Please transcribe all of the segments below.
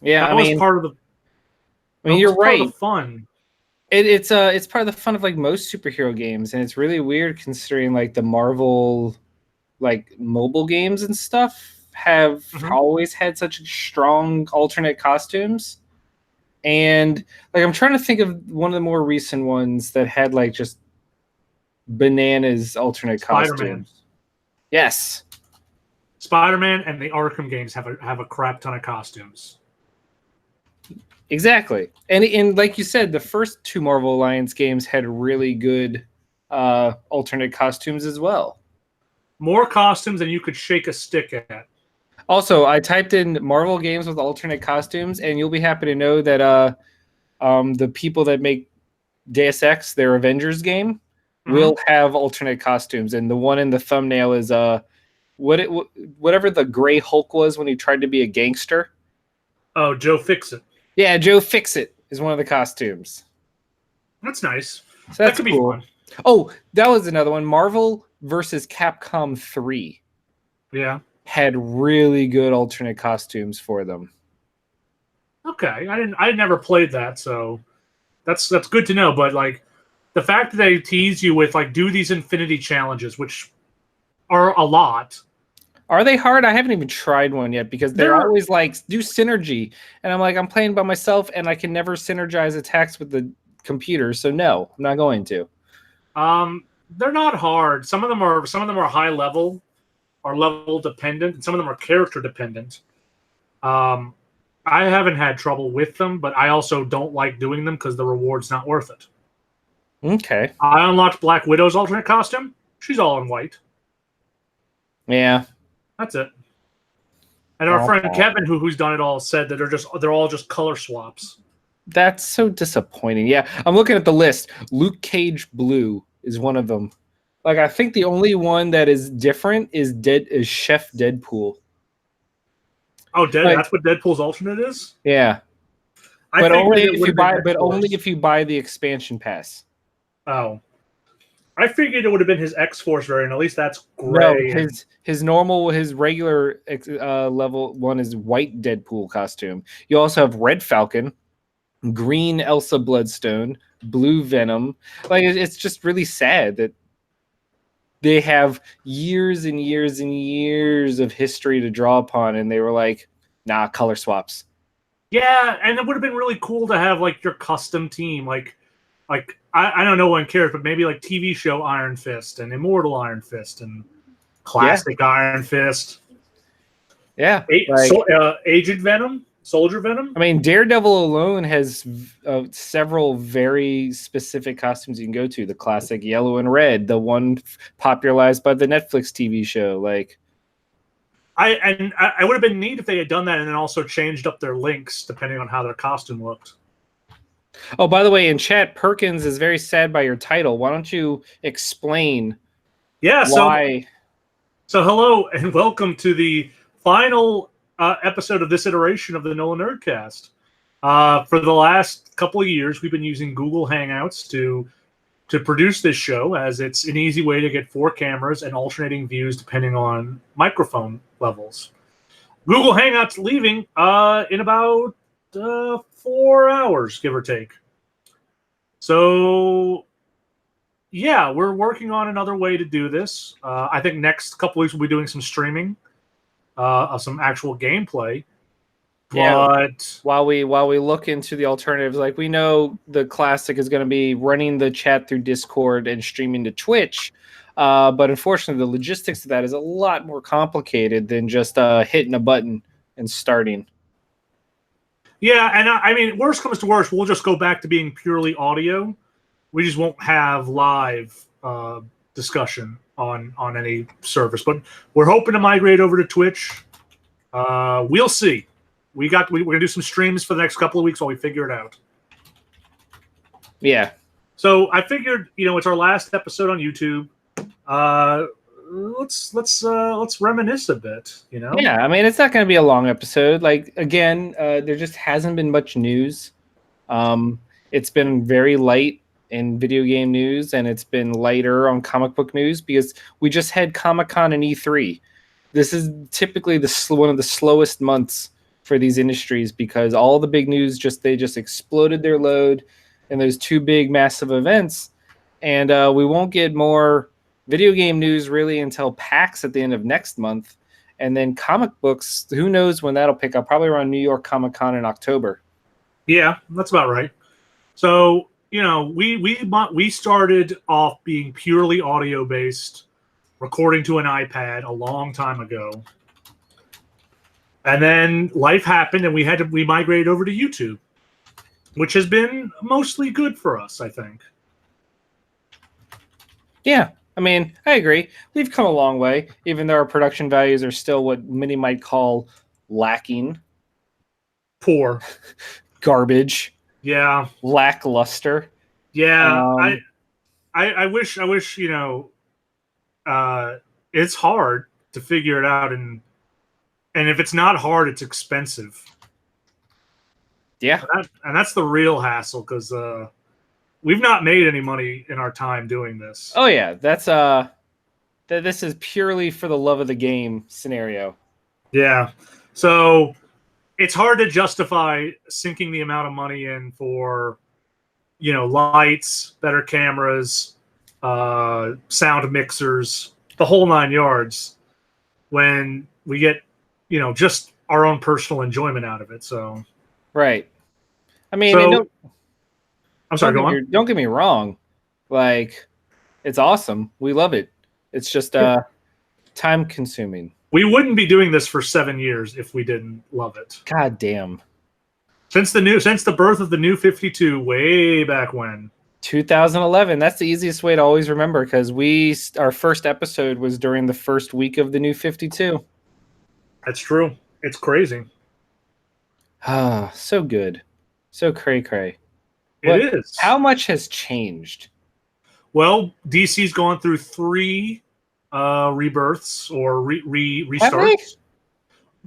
Yeah, That was part of the. I mean, That was you're part of the right. fun. It's part of the fun of like most superhero games, and it's really weird considering like the Marvel like mobile games and stuff have Mhm. always had such strong alternate costumes. And like I'm trying to think of one of the more recent ones that had like just bananas alternate Spider-Man. costumes. Yes, Spider-Man and the Arkham games have a crap ton of costumes. exactly. And like you said, the first two Marvel Alliance games had really good alternate costumes as well. More costumes than you could shake a stick at. Also, I typed in Marvel games with alternate costumes, and you'll be happy to know that the people that make Deus Ex, their Avengers game, Mm-hmm. will have alternate costumes. And the one in the thumbnail is whatever the Gray Hulk was when he tried to be a gangster. Oh, Joe Fixit. Yeah, Joe Fixit is one of the costumes. That's nice. So That that's could be cool. fun. Oh, that was another one. Marvel versus Capcom 3 Yeah. had really good alternate costumes for them. Okay. I never played that, so that's good to know. But like the fact that they tease you with like do these infinity challenges, which are a lot. Are they hard? I haven't even tried one yet because they're They're always like do synergy, and I'm like I'm playing by myself and I can never synergize attacks with the computer. So no, I'm not going to. they're not hard. Some of them are high level, are level dependent, and some of them are character dependent. Um, I haven't had trouble with them, but I also don't like doing them because the reward's not worth it. Okay. I unlocked Black Widow's alternate costume. She's all in white. Yeah. That's it. And our friend Oh, Kevin, who's done it all, said that they're all just color swaps. that's so disappointing. Yeah, I'm looking at the list. Luke Cage Blue is one of them. Like I think the only one that is different is Chef Deadpool. Oh, Like that's what Deadpool's alternate is? yeah, I figured it would have been only X-Force. if you buy the expansion pass. Oh. I figured it would have been his X-Force variant. At least that's No, gray. his regular level one is white Deadpool costume. You also have Red Falcon, green Elsa Bloodstone, blue Venom. Like it's just really sad that they have years and years and years of history to draw upon, and they were like, "Nah, color swaps." Yeah, and it would have been really cool to have like your custom team. Like I don't know one cares, but maybe like TV show Iron Fist and Immortal Iron Fist and Yeah, classic Iron Fist. yeah. Like Agent Venom, Soldier Venom. I mean, Daredevil alone has several very specific costumes you can go to. The classic yellow and red, the one popularized by the Netflix TV show. Like, I would have been neat if they had done that and then also changed up their links depending on how their costume looked. oh, by the way, in chat, Perkins is very sad by your title. Why don't you explain Yeah. why? So hello and welcome to the final episode of this iteration of the NOLAnerdcast. For the last couple of years, we've been using Google Hangouts to produce this show, as it's an easy way to get 4 cameras and alternating views depending on microphone levels. Google Hangouts leaving in about 4 hours, give or take. So, yeah, we're working on another way to do this. I think next couple weeks we'll be doing some streaming of some actual gameplay. Yeah. But While we look into the alternatives, like we know the classic is going to be running the chat through Discord and streaming to Twitch, but unfortunately, the logistics of that is a lot more complicated than just hitting a button and starting. yeah, and I mean, worst comes to worst, we'll just go back to being purely audio. We just won't have live discussion on any service. But we're hoping to migrate over to Twitch. We'll see. We're gonna do some streams for the next couple of weeks while we figure it out. Yeah. So I figured, it's our last episode on YouTube. Let's reminisce a bit. Yeah, I mean, it's not going to be a long episode. Like again, there just hasn't been much news. It's been very light in video game news, and it's been lighter on comic book news because we just had Comic-Con and E3. This is typically one of the slowest months for these industries because all the big news they just exploded their load in those two big massive events, and we won't get more video game news really until PAX at the end of next month, and then comic books. Who knows when that'll pick up? Probably around New York Comic Con in October. Yeah, that's about right. So we started off being purely audio based, recording to an iPad a long time ago. And then life happened and we migrated over to YouTube, which has been mostly good for us, I think. Yeah, I mean, I agree. We've come a long way, even though our production values are still what many might call lacking. Poor. Garbage. Yeah. Lackluster. Yeah. I wish, it's hard to figure it out, and if it's not hard, it's expensive. Yeah. And that's the real hassle, because we've not made any money in our time doing this. Oh yeah, that's this is purely for the love of the game scenario. Yeah. So it's hard to justify sinking the amount of money in for, lights, better cameras, sound mixers, the whole 9 yards, when we get, just our own personal enjoyment out of it. So, right. I mean, I'm sorry, go on. Don't get me wrong. Like, it's awesome. We love it. It's just time consuming. We wouldn't be doing this for 7 years if we didn't love it. God damn. Since the birth of the New 52, way back when. 2011. That's the easiest way to always remember, because our first episode was during the first week of the New 52. That's true. It's crazy. Ah, so good. So cray-cray. It is. How much has changed? Well, DC's gone through 3 rebirths or restarts.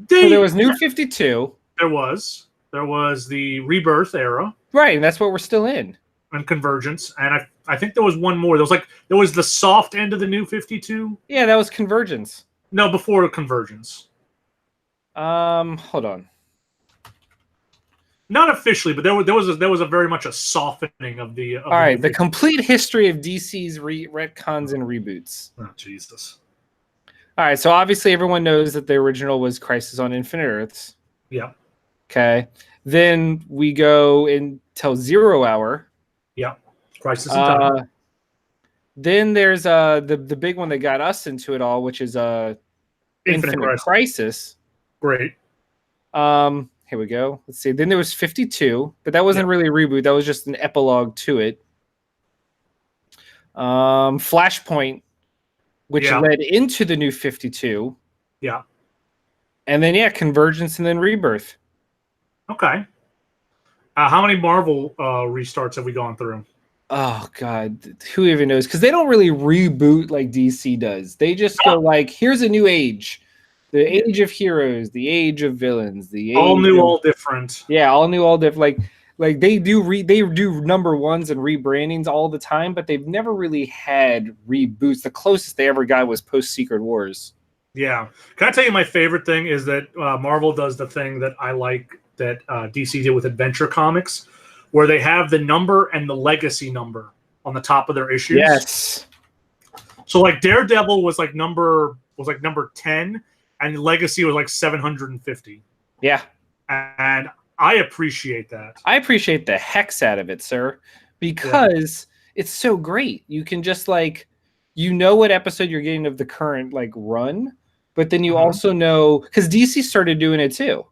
So there was New 52. There was the Rebirth era. Right, and that's what we're still in. And Convergence. And I think there was one more. There was the soft end of the New 52. Yeah, that was Convergence. No, before Convergence. Hold on. Not officially, but there was a very much a softening of the. All right, the complete history of DC's retcons and reboots. Oh, Jesus. All right, so obviously everyone knows that the original was Crisis on Infinite Earths. Yeah. Okay. Then we go until 0 Hour. Yeah. Crisis in Time. Then there's the big one that got us into it all, which is Infinite Crisis. Great. Here we go. Let's see. Then there was 52, but that wasn't really a reboot. That was just an epilogue to it. Flashpoint, which led into the New 52. Yeah. And then, Convergence and then Rebirth. Okay. How many Marvel restarts have we gone through? Oh, God. Who even knows? Because they don't really reboot like DC does. They just go like, here's a new age. The age of heroes, the age of villains, the age all new, all different. Yeah, all new, all different. Like they do number ones and rebrandings all the time, but they've never really had reboots. The closest they ever got was post Secret Wars. Yeah. Can I tell you my favorite thing is that Marvel does the thing that I like that DC did with Adventure Comics, where they have the number and the legacy number on the top of their issues. Yes. So like Daredevil was like number 10. And legacy was like 750. Yeah. And I appreciate that. I appreciate the hex out of it, sir, because it's so great. You can just what episode you're getting of the current run, but then you also know, because DC started doing it too.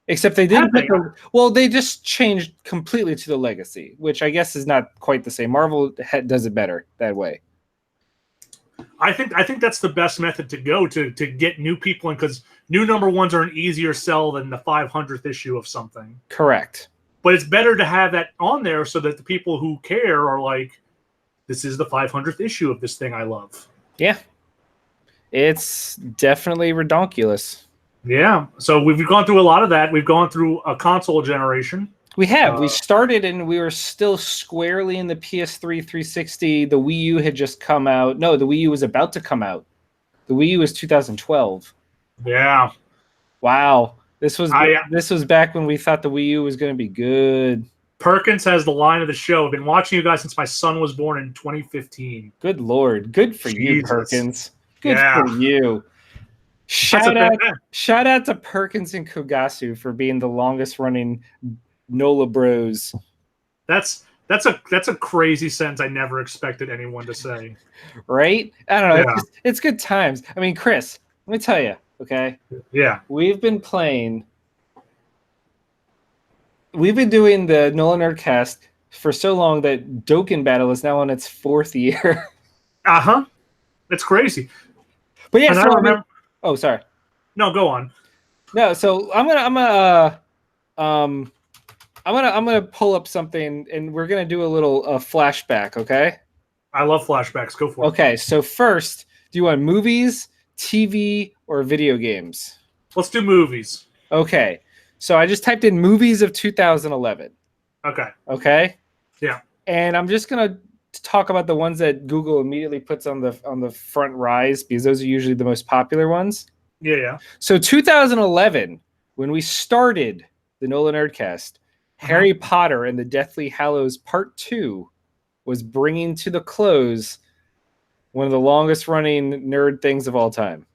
Except they didn't they just changed completely to the legacy, which I guess is not quite the same. Marvel does it better that way. I think that's the best method to go to get new people in, because new number ones are an easier sell than the 500th issue of something. Correct. But it's better to have that on there so that the people who care are like, this is the 500th issue of this thing I love. Yeah. It's definitely redonkulous. Yeah. So we've gone through a lot of that. We've gone through a console generation. We have. We started and we were still squarely in the PS3 360. The Wii U had just come out. No, the Wii U was about to come out. The Wii U was 2012. Yeah. Wow. This was back when we thought the Wii U was going to be good. Perkins has the line of the show. I've been watching you guys since my son was born in 2015. Good Lord. Good for you, Perkins. Good for you. Shout out to Perkins and Kogasu for being the longest running NOLA bros. That's a crazy sentence I never expected anyone to say. Right? I don't know. Yeah. It's good times. I mean, Chris, let me tell you, okay? Yeah. We've been doing the NOLAnerdcast for so long that Dokkan Battle is now on its 4th year. Uh-huh. That's crazy. But yeah, so oh, sorry. No, go on. No, so I'm gonna pull up something, and we're gonna do a little flashback. Okay. I love flashbacks. Go for it. Okay, so first, do you want movies, TV, or video games? Let's do movies. Okay, so I just typed in movies of 2011. Okay. Okay. Yeah. And I'm just gonna talk about the ones that Google immediately puts on the front rise because those are usually the most popular ones. Yeah. So 2011, when we started the NOLAnerdcast, Harry Potter and the Deathly Hallows Part 2 was bringing to the close one of the longest running nerd things of all time.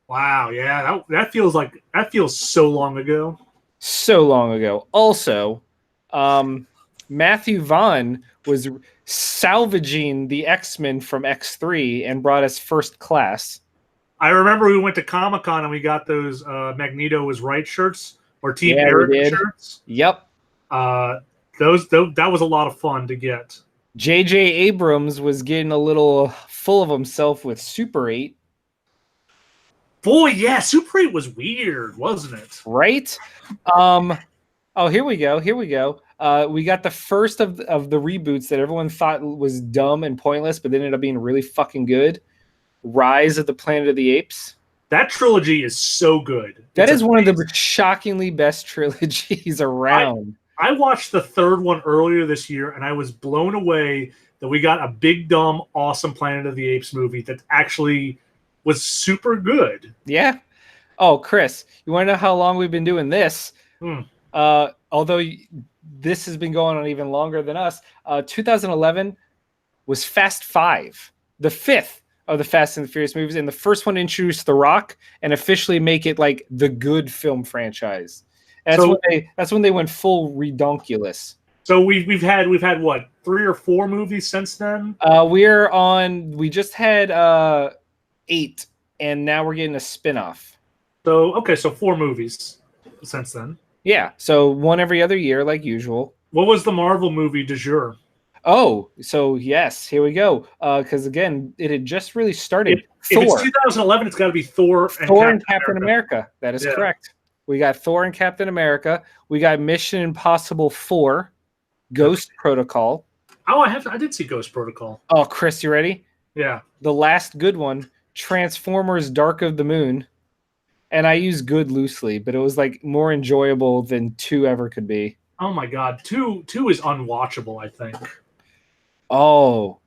Wow, yeah, that feels so long ago. So long ago. Also, Matthew Vaughn was salvaging the X-Men from X3 and brought us First Class. I remember we went to Comic-Con and we got those Magneto was right shirts or Team Eric shirts. Yep. That was a lot of fun to get. J.J. Abrams was getting a little full of himself with Super 8. Boy, yeah, Super 8 was weird, wasn't it? Right? Oh, here we go. We got the first of the reboots that everyone thought was dumb and pointless, but then ended up being really fucking good. Rise of the Planet of the Apes. That trilogy is so good. That is one of the shockingly best trilogies around. I watched the third one earlier this year, and I was blown away that we got a big, dumb, awesome Planet of the Apes movie that actually was super good. Yeah. Oh, Chris, you want to know how long we've been doing this? Although this has been going on even longer than us. 2011 was Fast 5, the 5th of the Fast and the Furious movies, and the first one to introduce The Rock and officially make it like the good film franchise. That's when they went full redonkulous. So we've had what, 3 or 4 movies since then? We just had 8, and now we're getting a spin-off. So 4 movies since then. Yeah, so one every other year, like usual. What was the Marvel movie du jour? Oh, so yes, here we go. Because again, it had just really started. If it's 2011, it's got to be Thor and Captain America. That is correct. We got Thor and Captain America. We got Mission Impossible 4, Ghost Protocol. Oh, I did see Ghost Protocol. Oh, Chris, you ready? Yeah. The last good one, Transformers: Dark of the Moon. And I use good loosely, but it was like more enjoyable than 2 ever could be. Oh my God, 2 is unwatchable, I think. Oh,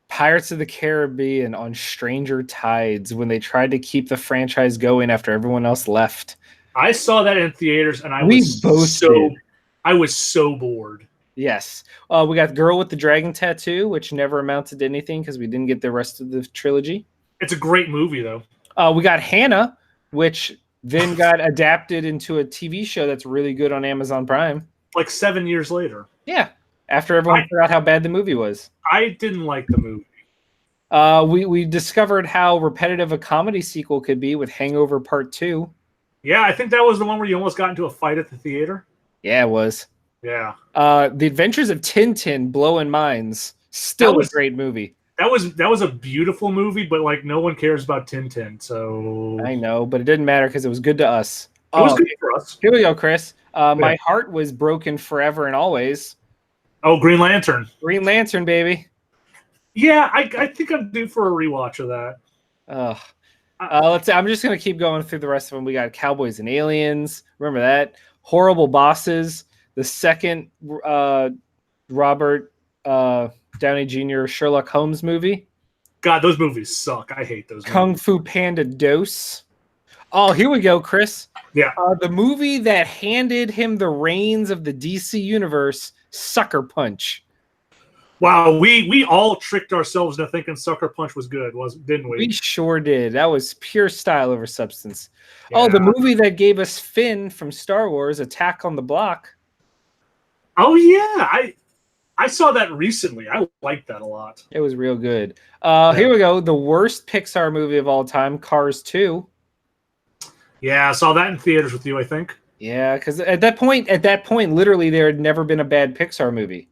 Pirates of the Caribbean on Stranger Tides when they tried to keep the franchise going after everyone else left. I saw that in theaters, and I was so bored. Yes. We got Girl with the Dragon Tattoo, which never amounted to anything because we didn't get the rest of the trilogy. It's a great movie, though. We got Hannah, which then got adapted into a TV show that's really good on Amazon Prime. Like 7 years later. Yeah. After everyone figured out how bad the movie was. I didn't like the movie. We discovered how repetitive a comedy sequel could be with Hangover Part 2. Yeah, I think that was the one where you almost got into a fight at the theater. Yeah, it was. Yeah. The Adventures of Tintin, Blowing Minds. Still a great movie. That was a beautiful movie, but like no one cares about Tintin, so I know, but it didn't matter because it was good to us. It was good for us. Here we go, Chris. My heart was broken forever and always. Oh, Green Lantern. Green Lantern, baby. Yeah, I think I'm due for a rewatch of that. I'm just gonna keep going through the rest of them. We got Cowboys and Aliens. Remember that? Horrible Bosses. The second Robert Downey Jr. Sherlock Holmes movie. God, those movies suck. I hate those. Kung Fu Panda Dose. Oh, here we go, Chris. Yeah. The movie that handed him the reins of the DC universe, Sucker Punch. Wow, we all tricked ourselves into thinking Sucker Punch was good, didn't we? We sure did. That was pure style over substance. Yeah. Oh, the movie that gave us Finn from Star Wars, Attack on the Block. Oh yeah, I saw that recently. I liked that a lot. It was real good. Here we go. The worst Pixar movie of all time, Cars 2. Yeah, I saw that in theaters with you, I think. Yeah, because at that point, literally, there had never been a bad Pixar movie.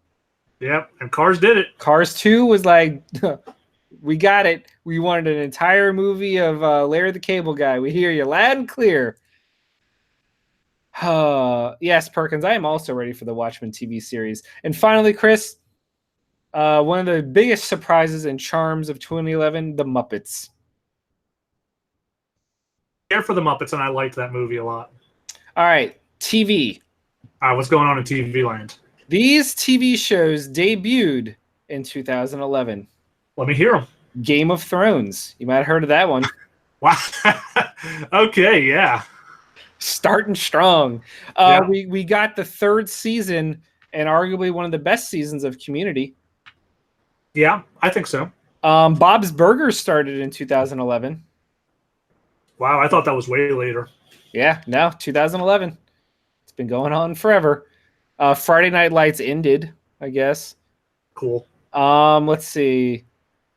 Yep, and Cars did it. Cars 2 was like, we got it. We wanted an entire movie of Larry the Cable Guy. We hear you loud and clear. Yes, Perkins, I am also ready for the Watchmen TV series. And finally, Chris, one of the biggest surprises and charms of 2011, The Muppets. Care for the Muppets, and I liked that movie a lot. All right, TV. What's going on in TV land? These TV shows debuted in 2011. Let me hear them. Game of Thrones. You might have heard of that one. Wow. Okay, yeah. Starting strong. Yeah. We got the third season and arguably one of the best seasons of Community. Yeah, I think so. Bob's Burgers started in 2011. Wow, I thought that was way later. Yeah, no, 2011. It's been going on forever. Friday Night Lights ended, I guess. Cool. Let's see.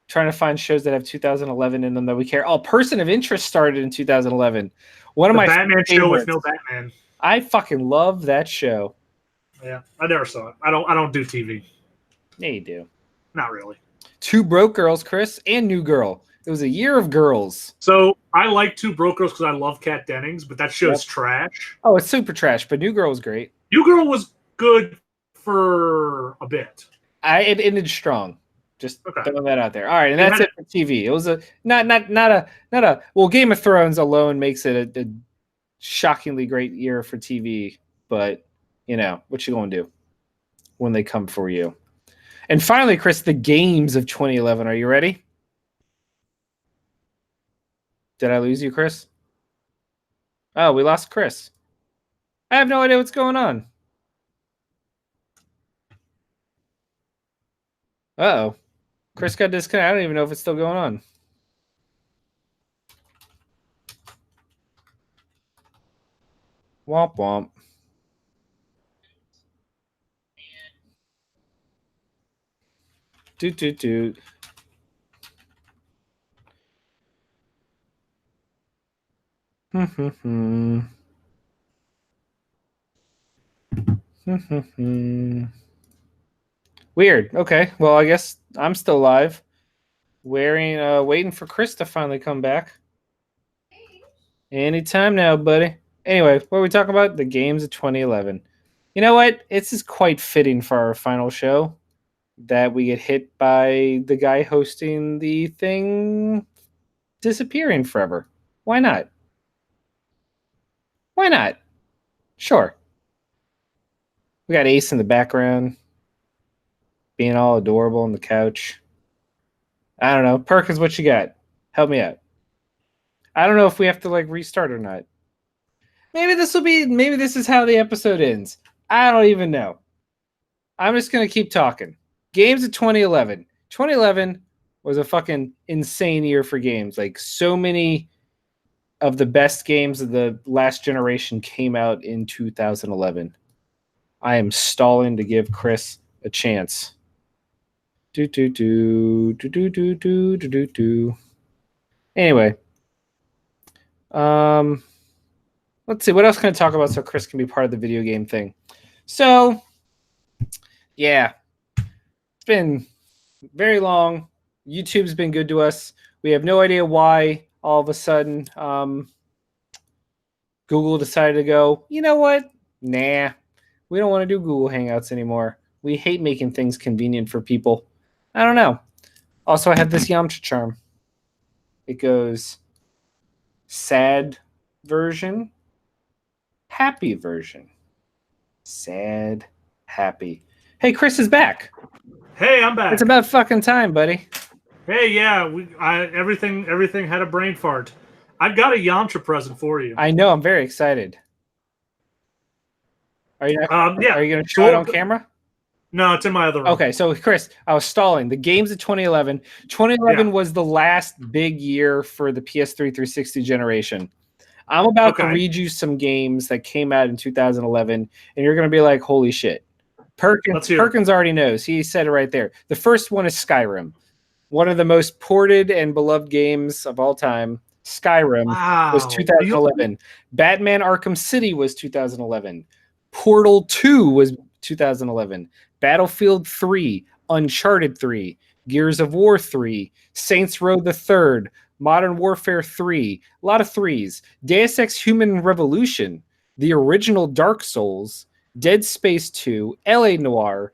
Trying to find shows that have 2011 in them that we care. Oh, Person of Interest started in 2011. One of my Batman favorites. show with no Batman. I fucking love that show. Yeah, I never saw it. I don't do TV. Yeah, you do. Not really. Two Broke Girls, Chris, and New Girl. It was a year of girls. So I like Two Broke Girls because I love Kat Dennings, but that show's trash. Oh, it's super trash, but New Girl was great. New Girl was good for a bit. It ended strong. Just throwing that out there. All right, and that's it for TV. It was a not a well, Game of Thrones alone makes it a shockingly great year for TV, but you know, what you gonna do when they come for you? And finally, Chris, the games of 2011. Are you ready? Did I lose you, Chris? Oh, we lost Chris. I have no idea what's going on. Uh-oh. Chris got disconnected. I don't even know if it's still going on. Womp womp. Doot doot doot. Weird. Okay. Well, I guess I'm still live. Waiting for Chris to finally come back. Anytime now, buddy. Anyway, what are we talking about? The games of 2011. You know what? This is quite fitting for our final show that we get hit by the guy hosting the thing disappearing forever. Why not? Why not? Sure. We got Ace in the background, being all adorable on the couch. I don't know. Perkins, what you got? Help me out. I don't know if we have to restart or not. Maybe this is how the episode ends. I don't even know. I'm just going to keep talking. Games of 2011. 2011 was a fucking insane year for games. So many of the best games of the last generation came out in 2011. I am stalling to give Chris a chance. Anyway, let's see. What else can I talk about so Chris can be part of the video game thing? So, yeah, it's been very long. YouTube's been good to us. We have no idea why all of a sudden Google decided to go, you know what? Nah, we don't want to do Google Hangouts anymore. We hate making things convenient for people. I don't know. Also, I have this Yamcha charm. It goes sad version, happy version. Sad, happy. Hey, Chris is back. Hey, I'm back. It's about fucking time, buddy. Hey, yeah, everything had a brain fart. I've got a Yamcha present for you. I know. I'm very excited. Are you? Yeah. Are you going to show it on camera? No, it's in my other room. Okay, so Chris, I was stalling. The games of 2011. 2011 was the last big year for the PS3 360 generation. I'm about to read you some games that came out in 2011, and you're going to be like, holy shit. Perkins already knows. He said it right there. The first one is Skyrim. One of the most ported and beloved games of all time. Skyrim was 2011. Batman Arkham City was 2011. Portal 2 was 2011. Battlefield 3, Uncharted 3, Gears of War 3, Saints Row the Third, Modern Warfare 3, a lot of threes, Deus Ex Human Revolution, the original Dark Souls, Dead Space 2, LA Noire,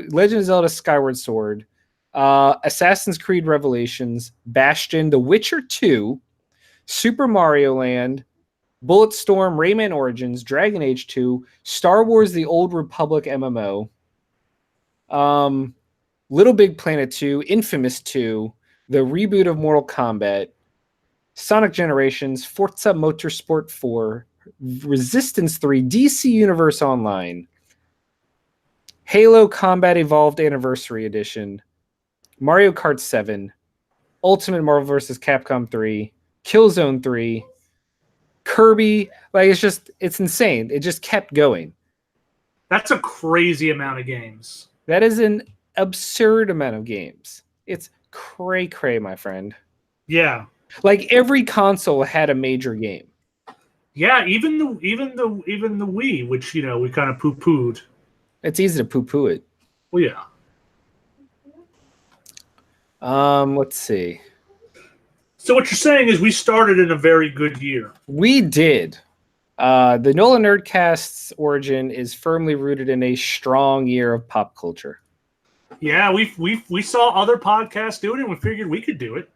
Legend of Zelda Skyward Sword, Assassin's Creed Revelations, Bastion, The Witcher 2, Super Mario Land, Bulletstorm, Rayman Origins, Dragon Age 2, Star Wars The Old Republic MMO, Little Big Planet 2, Infamous 2, the reboot of Mortal Kombat, Sonic Generations, Forza Motorsport 4, Resistance 3, DC Universe Online, Halo Combat Evolved Anniversary Edition, Mario Kart 7, Ultimate Marvel vs. Capcom 3, Killzone 3, Kirby. Like, it's insane. It just kept going. That's a crazy amount of games. That is an absurd amount of games. It's cray, my friend. Yeah. Like, every console had a major game. Yeah, even the Wii, which, we kind of poo-pooed. It's easy to poo-poo it. Well, yeah. Let's see. So what you're saying is we started in a very good year. We did. The NOLAnerdcast's origin is firmly rooted in a strong year of pop culture. Yeah, we saw other podcasts do it, and we figured we could do it.